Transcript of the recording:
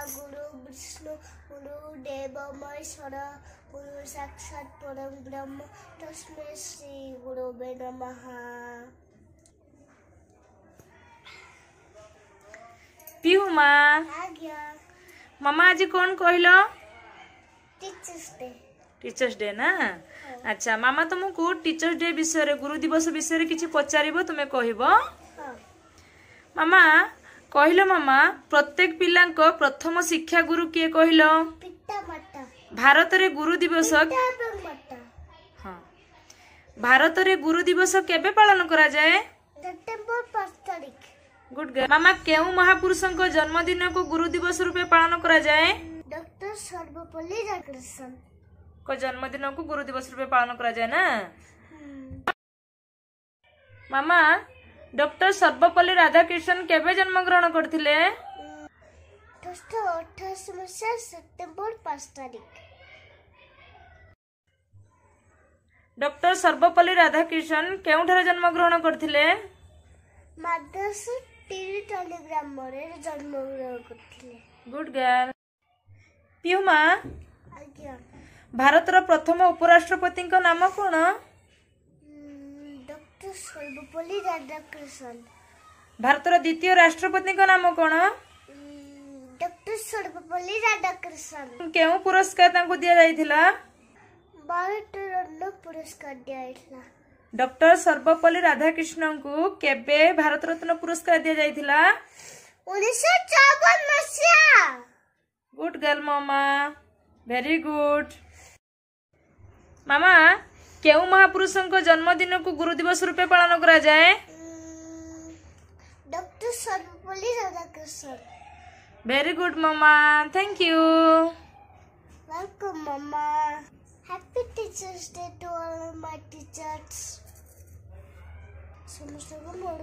गुरु विष्णु गुरु देव महेश्वर गुरु साक्षात् परम ब्रह्म तस्मै श्री गुरुवे नमः। पिहू माँ मामा आज कौन कहलो? टीचर्स डे ना। अच्छा मामा तुमको टीचर्स डे विषय रे गुरु दिवस विषय रे किछि पचारिबो तुमे कहबो। मामा कहलो मामा प्रत्येक पिलांको प्रथम शिक्षा गुरु किए कहलो? भारत रे गुरु दिवस हाँ भारत रे गुरु दिवस केबे पालन करा जाए? सेप्टेम्बर 5 तारीख। Good girl. मामा केउ महापुरुषों को जन्मदिन को गुरु दिवस रूपे पालन करा जाए? डॉक्टर सर्वपल्ली राधाकृष्णन को जन्मदिन को गुरु दिवस रूपे पालन करा जाए ना। मामा डॉक्टर सर्वपल्ली राधाकृष्णन केबे जन्म ग्रहण करथिले? 1888 मसीहा सेप्टेम्बर 5 तारीख। डॉक्टर सर्वपल्ली राधाकृष्णन केउठारे जन्म ग्रहण करथिले? माद्रास टिरिटाली ग्राम रे जन्म ग्रहण करथिले। Good girl. पियुमा आज्ञा भारतर प्रथम उपराष्ट्रपति को नाम कौन? डॉक्टर सर्वपल्ली राधाकृष्णन। भारतर द्वितीय राष्ट्रपति को नाम कौन? डॉक्टर सर्वपल्ली राधाकृष्णन। केउ पुरस्कार तांको दिया जायथिला? भारत रत्न पुरस्कार दिया जायथिला। डॉक्टर सर्वपल्ली राधाकृष्णन को केबे भारत रत्न पुरस्कार दिया जायथिला? 1954 मसीहा। गुड गर्ल मामा वेरी गुड। मामा केउ महापुरुषों को जन्मदिन को गुरु दिवस रूपे पालन करा जाए? Doctor Sarvepalli Radhakrishnan. Very good मामा थैंक यू। वेलकम मामा। Happy teachers day to all my teachers. समस्त को मोड़